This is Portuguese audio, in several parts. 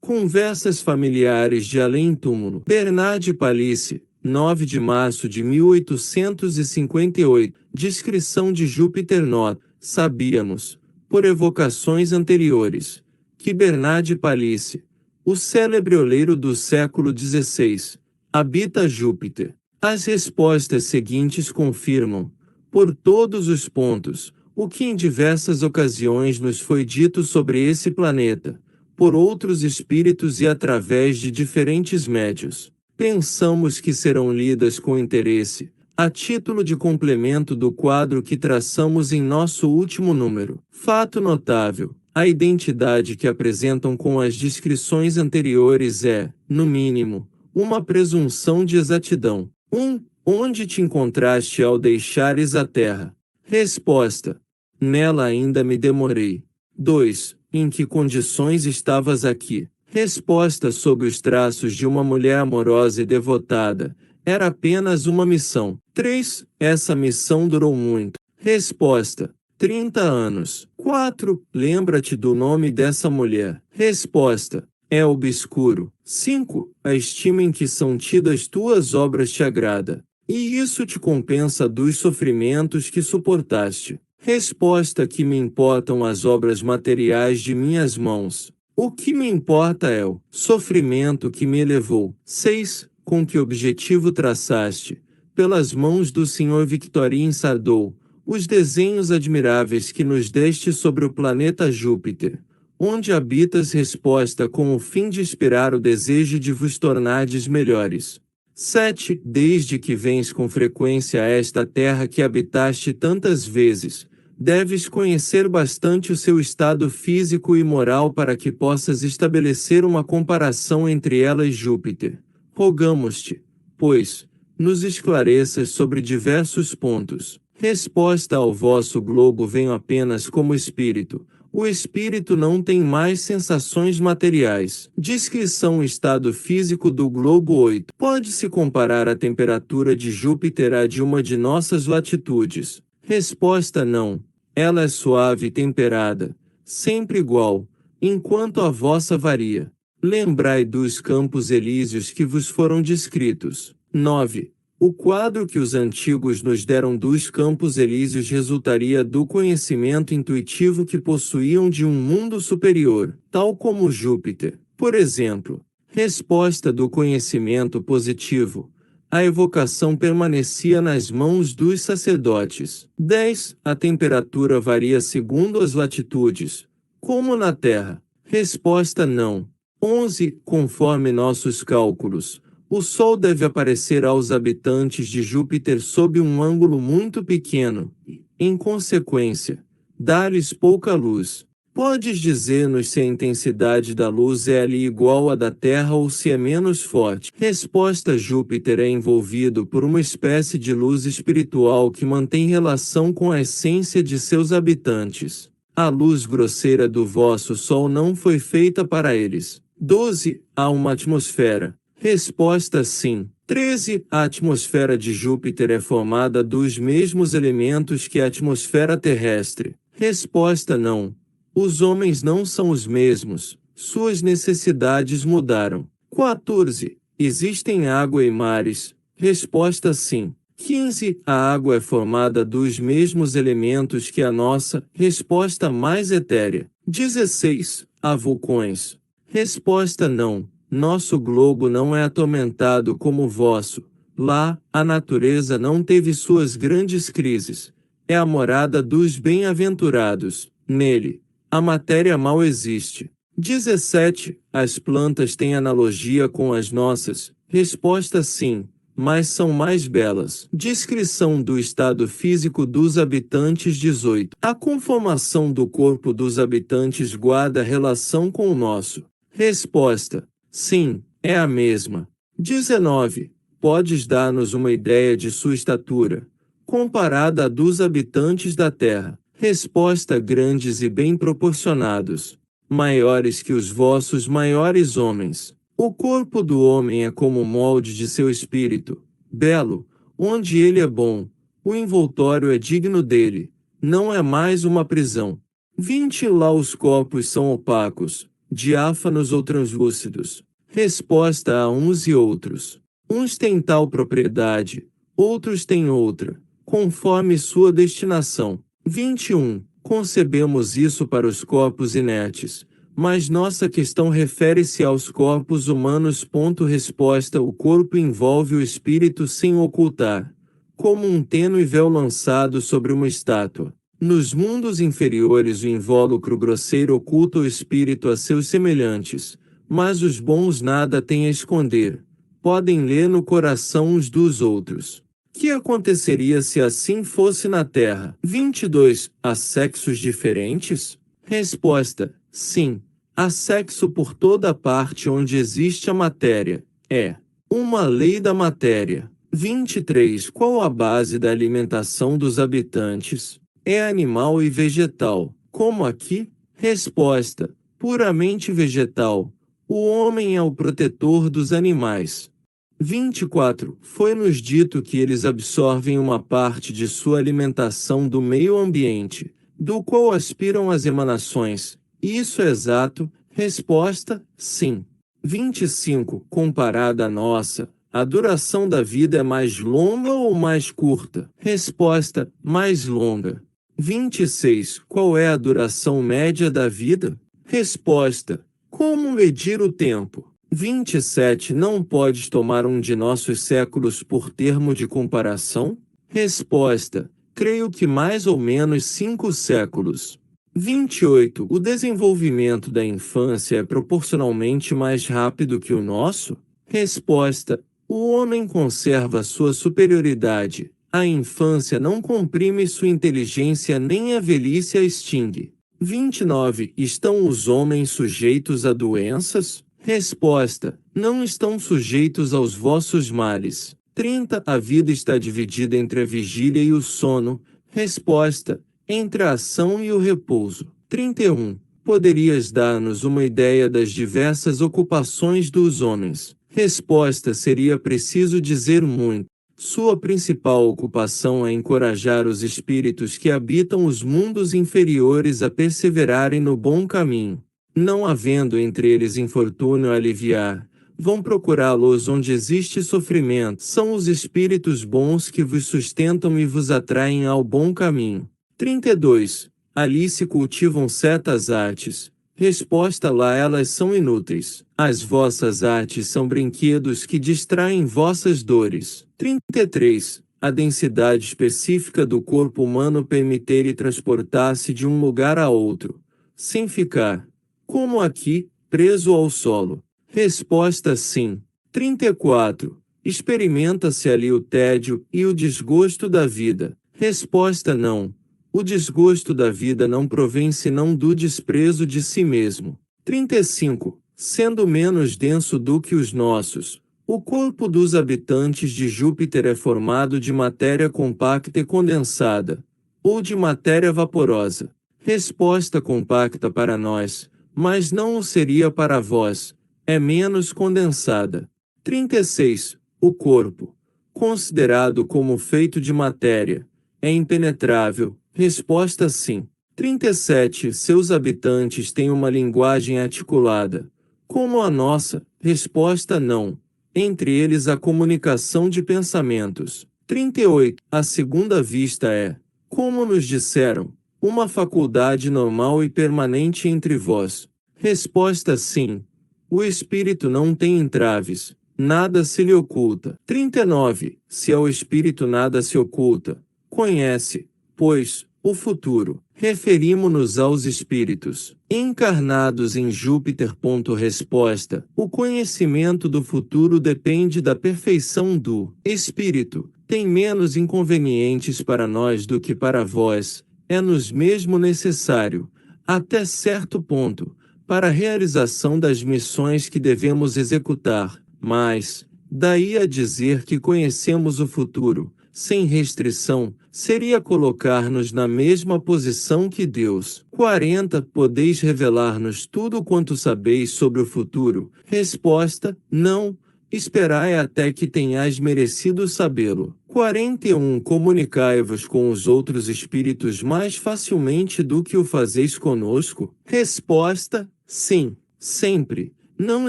Conversas familiares de além-túmulo. Bernard Palissy, 9 de março de 1858. Descrição de Júpiter. Nota: sabíamos, por evocações anteriores, que Bernard Palissy, o célebre oleiro do século XVI, habita Júpiter. As respostas seguintes confirmam, por todos os pontos, o que em diversas ocasiões nos foi dito sobre esse planeta, por outros espíritos e através de diferentes médios. Pensamos que serão lidas com interesse, a título de complemento do quadro que traçamos em nosso último número. Fato notável: a identidade que apresentam com as descrições anteriores é, no mínimo, uma presunção de exatidão. 1. Onde te encontraste ao deixares a Terra? Resposta: nela ainda me demorei. 2. Em que condições estavas aqui? Resposta: sob os traços de uma mulher amorosa e devotada. Era apenas uma missão. 3. Essa missão durou muito. Resposta: 30 anos. 4. Lembra-te do nome dessa mulher? Resposta: é obscuro. 5. A estima em que são tidas tuas obras te agrada, e isso te compensa dos sofrimentos que suportaste. Resposta: que me importam as obras materiais de minhas mãos? O que me importa é o sofrimento que me elevou. 6. Com que objetivo traçaste, pelas mãos do Sr. Victorine Sardou, os desenhos admiráveis que nos deste sobre o planeta Júpiter, onde habitas? Resposta: com o fim de inspirar o desejo de vos tornardes melhores. 7. Desde que vens com frequência a esta terra que habitaste tantas vezes, deves conhecer bastante o seu estado físico e moral para que possas estabelecer uma comparação entre ela e Júpiter. Rogamos-te, pois, nos esclareças sobre diversos pontos. Resposta: ao vosso globo venho apenas como espírito. O espírito não tem mais sensações materiais. Descrição: estado físico do globo. 8. Pode-se comparar a temperatura de Júpiter à de uma de nossas latitudes? Resposta: não. Ela é suave e temperada, sempre igual, enquanto a vossa varia. Lembrai dos campos elíseos que vos foram descritos. 9. O quadro que os antigos nos deram dos campos elíseos resultaria do conhecimento intuitivo que possuíam de um mundo superior, tal como Júpiter, por exemplo. Resposta: do conhecimento positivo. A evocação permanecia nas mãos dos sacerdotes. 10. A temperatura varia segundo as latitudes, como na Terra? Resposta: não. 11. Conforme nossos cálculos, o Sol deve aparecer aos habitantes de Júpiter sob um ângulo muito pequeno, e, em consequência, dar-lhes pouca luz. Podes dizer-nos se a intensidade da luz é ali igual à da Terra ou se é menos forte? Resposta: Júpiter é envolvido por uma espécie de luz espiritual que mantém relação com a essência de seus habitantes. A luz grosseira do vosso Sol não foi feita para eles. 12. Há uma atmosfera? Resposta: sim. 13. A atmosfera de Júpiter é formada dos mesmos elementos que a atmosfera terrestre? Resposta: não. Os homens não são os mesmos, suas necessidades mudaram. 14. Existem água e mares? Resposta: sim. 15. A água é formada dos mesmos elementos que a nossa? Resposta mais etérea. 16. Há vulcões? Resposta: não. Nosso globo não é atormentado como o vosso. Lá, a natureza não teve suas grandes crises. É a morada dos bem-aventurados. Nele, a matéria mal existe. 17. As plantas têm analogia com as nossas? Resposta: sim, mas são mais belas. Descrição do estado físico dos habitantes. 18. A conformação do corpo dos habitantes guarda relação com o nosso? Resposta: sim, é a mesma. 19. Podes dar-nos uma ideia de sua estatura, comparada à dos habitantes da Terra? Resposta: grandes e bem proporcionados, maiores que os vossos maiores homens. O corpo do homem é como o molde de seu espírito, belo, onde ele é bom, o envoltório é digno dele, não é mais uma prisão. 20. Lá os corpos são opacos, diáfanos ou translúcidos? Resposta a uns e outros. Uns têm tal propriedade, outros têm outra, conforme sua destinação. 21. Concebemos isso para os corpos inertes, mas nossa questão refere-se aos corpos humanos. Resposta: o corpo envolve o espírito sem ocultar, como um tênue véu lançado sobre uma estátua. Nos mundos inferiores o invólucro grosseiro oculta o espírito a seus semelhantes, mas os bons nada têm a esconder. Podem ler no coração uns dos outros. Que aconteceria se assim fosse na Terra? 22. Há sexos diferentes? Resposta: sim. Há sexo por toda parte onde existe a matéria. É uma lei da matéria. 23. Qual a base da alimentação dos habitantes? É animal e vegetal. Como aqui? Resposta: puramente vegetal. O homem é o protetor dos animais. 24. Foi-nos dito que eles absorvem uma parte de sua alimentação do meio ambiente, do qual aspiram as emanações. Isso é exato? Resposta: sim. 25. Comparada à nossa, a duração da vida é mais longa ou mais curta? Resposta: mais longa. 26. Qual é a duração média da vida? Resposta: como medir o tempo? 27. Não podes tomar um de nossos séculos por termo de comparação? Resposta: creio que mais ou menos 5 séculos. 28. O desenvolvimento da infância é proporcionalmente mais rápido que o nosso? Resposta: o homem conserva sua superioridade. A infância não comprime sua inteligência nem a velhice a extingue. 29. Estão os homens sujeitos a doenças? Resposta: não estão sujeitos aos vossos males. 30. A vida está dividida entre a vigília e o sono. Resposta: entre a ação e o repouso. 31. Poderias dar-nos uma ideia das diversas ocupações dos homens? Resposta: seria preciso dizer muito. Sua principal ocupação é encorajar os espíritos que habitam os mundos inferiores a perseverarem no bom caminho. Não havendo entre eles infortúnio a aliviar, vão procurá-los onde existe sofrimento. São os espíritos bons que vos sustentam e vos atraem ao bom caminho. 32. Ali se cultivam certas artes. Resposta: lá elas são inúteis. As vossas artes são brinquedos que distraem vossas dores. 33. A densidade específica do corpo humano permite-lhe transportar-se de um lugar a outro, sem ficar, como aqui, preso ao solo. Resposta: sim. 34. Experimenta-se ali o tédio e o desgosto da vida. Resposta: não. O desgosto da vida não provém senão do desprezo de si mesmo. 35. Sendo menos denso do que os nossos, o corpo dos habitantes de Júpiter é formado de matéria compacta e condensada, ou de matéria vaporosa. Resposta: compacta para nós, mas não o seria para vós, é menos condensada. 36. O corpo, considerado como feito de matéria, é impenetrável. Resposta: sim. 37. Seus habitantes têm uma linguagem articulada, como a nossa? Resposta: não. Entre eles há comunicação de pensamentos. 38. A segunda vista é, como nos disseram, uma faculdade normal e permanente entre vós. Resposta: sim. O espírito não tem entraves, nada se lhe oculta. 39. Se ao espírito nada se oculta, conhece, pois, o futuro. Referimo-nos aos espíritos encarnados em Júpiter. Resposta: o conhecimento do futuro depende da perfeição do espírito. Tem menos inconvenientes para nós do que para vós. É-nos mesmo necessário, até certo ponto, para a realização das missões que devemos executar. Mas, daí a dizer que conhecemos o futuro, sem restrição, seria colocar-nos na mesma posição que Deus. 40. Podeis revelar-nos tudo quanto sabeis sobre o futuro? Resposta: não. Esperai até que tenhais merecido sabê-lo. 41. Comunicai-vos com os outros espíritos mais facilmente do que o fazeis conosco? Resposta: sim. sempre. Não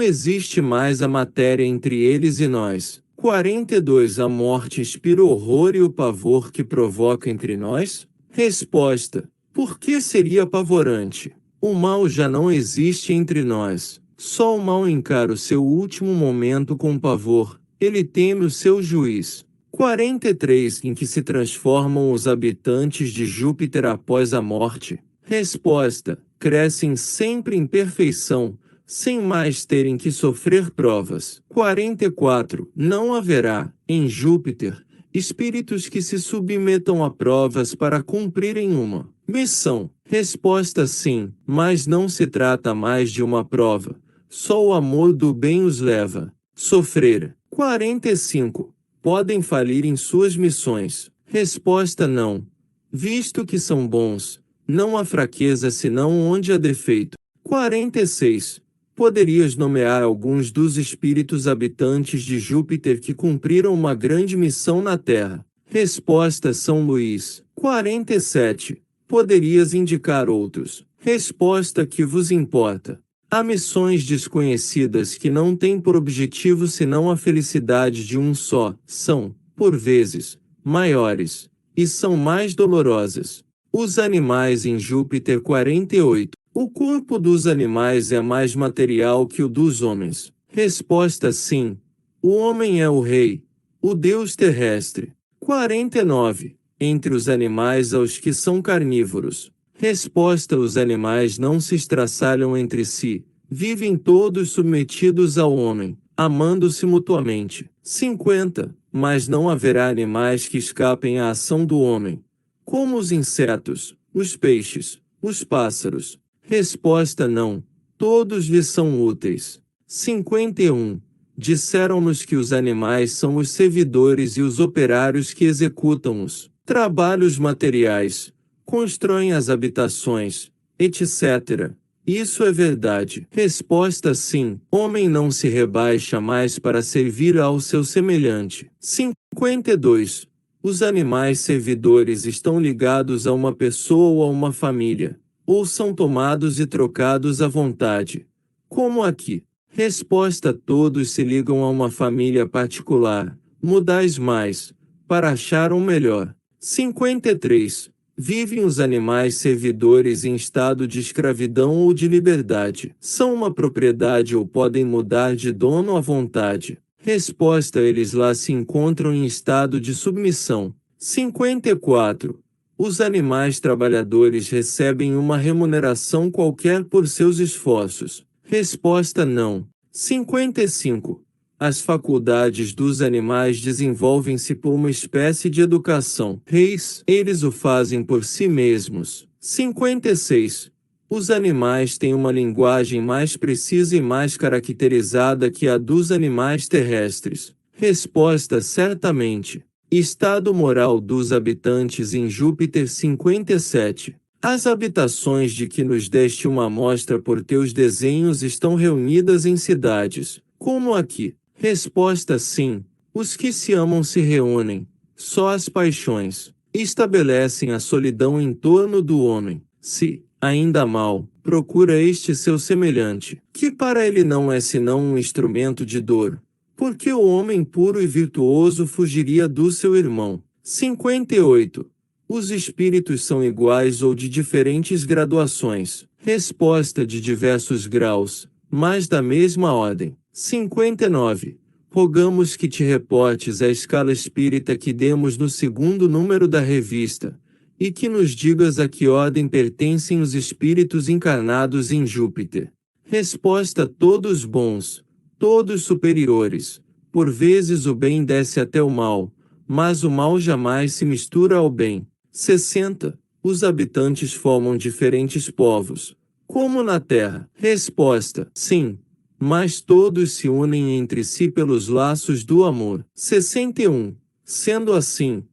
existe mais a matéria entre eles e nós. 42. A morte inspira o horror e o pavor que provoca entre nós? Resposta: por que seria apavorante? O mal já não existe entre nós. Só o mal encara o seu último momento com pavor. Ele teme o seu juiz. 43. Em que se transformam os habitantes de Júpiter após a morte? Resposta: crescem sempre em perfeição, sem mais terem que sofrer provas. 44. Não haverá, em Júpiter, espíritos que se submetam a provas para cumprirem uma missão. Resposta: sim, mas não se trata mais de uma prova. Só o amor do bem os leva a sofrer. 45. Podem falir em suas missões? Resposta: não. Visto que são bons, não há fraqueza senão onde há defeito. 46. Poderias nomear alguns dos espíritos habitantes de Júpiter que cumpriram uma grande missão na Terra? Resposta: São Luís. 47. Poderias indicar outros? Resposta: que vos importa? Há missões desconhecidas que não têm por objetivo senão a felicidade de um só, são, por vezes, maiores, e são mais dolorosas. Os animais em Júpiter. 48. O corpo dos animais é mais material que o dos homens? Resposta: sim. O homem é o rei, o deus terrestre. 49. Entre os animais há os que são carnívoros? Resposta: os animais não se estraçalham entre si, vivem todos submetidos ao homem, amando-se mutuamente. 50. Mas não haverá animais que escapem à ação do homem, como os insetos, os peixes, os pássaros. Resposta: não. Todos lhes são úteis. 51. Disseram-nos que os animais são os servidores e os operários que executam os trabalhos materiais, constroem as habitações, etc. Isso é verdade. Resposta: sim. Homem não se rebaixa mais para servir ao seu semelhante. 52. Os animais servidores estão ligados a uma pessoa ou a uma família, ou são tomados e trocados à vontade? Como aqui? Resposta: todos se ligam a uma família particular. Mudais mais, para achar um melhor. 53. Vivem os animais servidores em estado de escravidão ou de liberdade? São uma propriedade ou podem mudar de dono à vontade? Resposta: eles lá se encontram em estado de submissão. 54. Os animais trabalhadores recebem uma remuneração qualquer por seus esforços? Resposta: não. 55. As faculdades dos animais desenvolvem-se por uma espécie de educação. Eles o fazem por si mesmos. 56. Os animais têm uma linguagem mais precisa e mais caracterizada que a dos animais terrestres? Resposta: certamente. Estado moral dos habitantes em Júpiter. 57. As habitações de que nos deste uma amostra por teus desenhos estão reunidas em cidades, como aqui? Resposta: sim. Os que se amam se reúnem. Só as paixões estabelecem a solidão em torno do homem. Se, ainda mal, procura este seu semelhante, que para ele não é senão um instrumento de dor, porque o homem puro e virtuoso fugiria do seu irmão. 58. Os espíritos são iguais ou de diferentes graduações? Resposta: de diversos graus, mas da mesma ordem. 59. Rogamos que te reportes à escala espírita que demos no segundo número da revista, e que nos digas a que ordem pertencem os espíritos encarnados em Júpiter. Resposta: todos bons, todos superiores. Por vezes o bem desce até o mal, mas o mal jamais se mistura ao bem. 60. Os habitantes formam diferentes povos, como na Terra? Resposta: sim. Mas todos se unem entre si pelos laços do amor. 61. Sendo assim,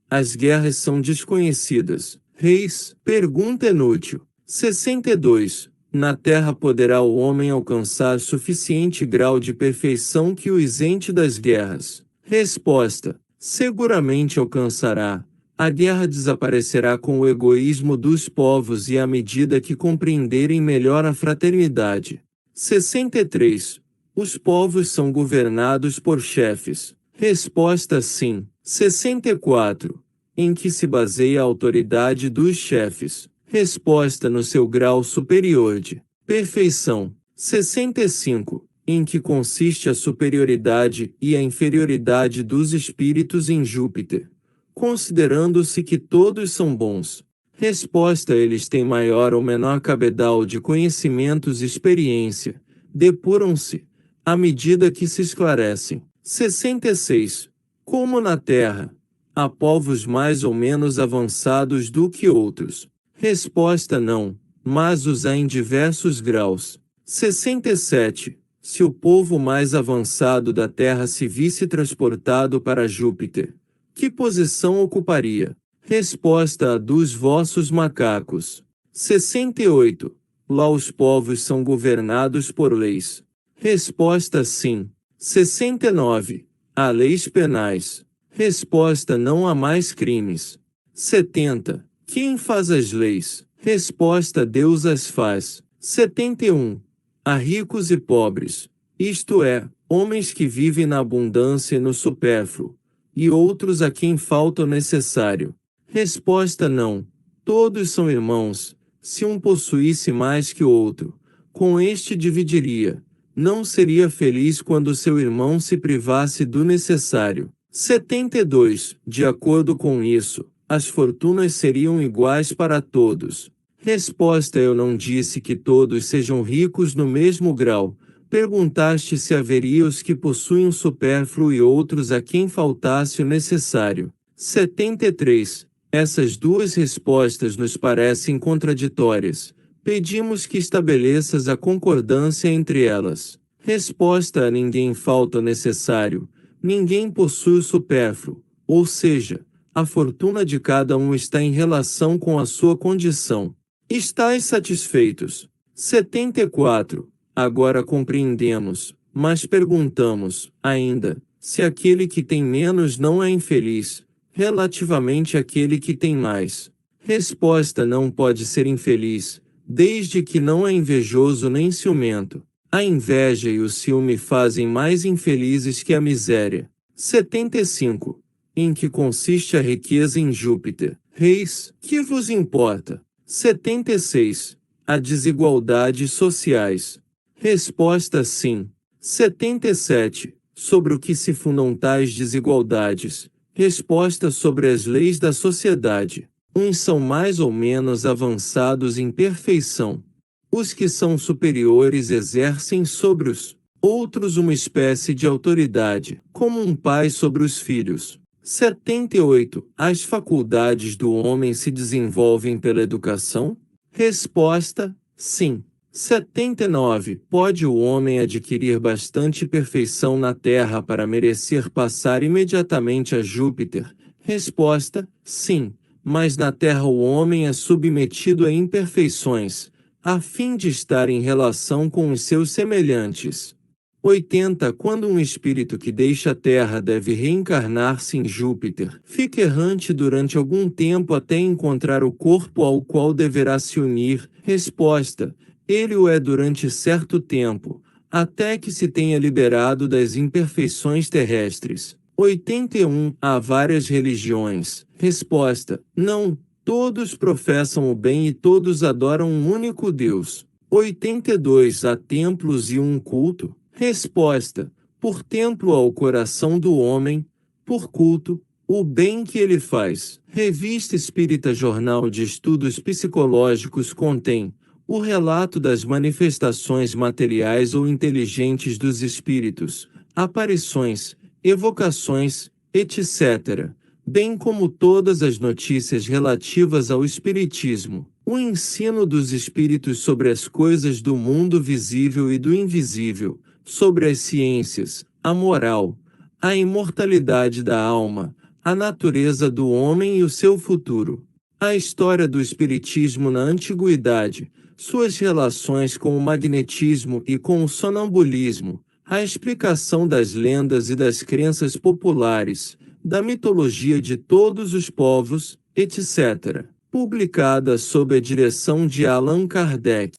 as guerras são desconhecidas. Reis? Pergunta inútil. 62. Na Terra poderá o homem alcançar suficiente grau de perfeição que o isente das guerras? Resposta: seguramente alcançará. A guerra desaparecerá com o egoísmo dos povos e à medida que compreenderem melhor a fraternidade. 63. Os povos são governados por chefes. Resposta sim. 64. Em que se baseia a autoridade dos chefes? Resposta no seu grau superior de perfeição. 65. Em que consiste a superioridade e a inferioridade dos espíritos em Júpiter? Considerando-se que todos são bons. Resposta: eles têm maior ou menor cabedal de conhecimentos e experiência. Depuram-se à medida que se esclarecem. 66. Como na Terra, há povos mais ou menos avançados do que outros? Resposta: não, mas os há em diversos graus. 67. Se o povo mais avançado da Terra se visse transportado para Júpiter, que posição ocuparia? Resposta: a dos vossos macacos. 68. Lá os povos são governados por leis. Resposta: sim. 69. Há leis penais. Resposta: não há mais crimes. 70. Quem faz as leis? Resposta: Deus as faz. 71. Há ricos e pobres, isto é, homens que vivem na abundância e no supérfluo, e outros a quem falta o necessário. Resposta: não. Todos são irmãos. Se um possuísse mais que o outro, com este dividiria. Não seria feliz quando seu irmão se privasse do necessário. 72. De acordo com isso, as fortunas seriam iguais para todos. Resposta: eu não disse que todos sejam ricos no mesmo grau. Perguntaste se haveria os que possuem o supérfluo e outros a quem faltasse o necessário. 73. Essas duas respostas nos parecem contraditórias. Pedimos que estabeleças a concordância entre elas. Resposta: a ninguém falta o necessário, ninguém possui o supérfluo, ou seja, a fortuna de cada um está em relação com a sua condição. Estais satisfeitos? 74. Agora compreendemos, mas perguntamos, ainda, se aquele que tem menos não é infeliz, relativamente àquele que tem mais. Resposta: não pode ser infeliz, desde que não é invejoso nem ciumento. A inveja e o ciúme fazem mais infelizes que a miséria. 75. Em que consiste a riqueza em Júpiter? Reis, que vos importa? 76. Há desigualdades sociais. Resposta: sim. 77. Sobre o que se fundam tais desigualdades? Resposta: sobre as leis da sociedade. Uns são mais ou menos avançados em perfeição. Os que são superiores exercem sobre os outros uma espécie de autoridade, como um pai sobre os filhos. 78. As faculdades do homem se desenvolvem pela educação? Resposta: sim. 79. Pode o homem adquirir bastante perfeição na Terra para merecer passar imediatamente a Júpiter? Resposta: sim. Mas na Terra o homem é submetido a imperfeições, a fim de estar em relação com os seus semelhantes. 80. Quando um espírito que deixa a Terra deve reencarnar-se em Júpiter, fica errante durante algum tempo até encontrar o corpo ao qual deverá se unir. Resposta: ele o é durante certo tempo, até que se tenha liberado das imperfeições terrestres. 81. Há várias religiões. Resposta: não, todos professam o bem e todos adoram um único Deus. 82. Há templos e um culto? Resposta: por templo ao coração do homem, por culto, o bem que ele faz. Revista Espírita Jornal de Estudos Psicológicos contém o relato das manifestações materiais ou inteligentes dos espíritos, aparições, evocações, etc., bem como todas as notícias relativas ao espiritismo. O ensino dos espíritos sobre as coisas do mundo visível e do invisível, sobre as ciências, a moral, a imortalidade da alma, a natureza do homem e o seu futuro. A história do espiritismo na antiguidade, suas relações com o magnetismo e com o sonambulismo, a explicação das lendas e das crenças populares, da mitologia de todos os povos, etc. Publicada sob a direção de Allan Kardec.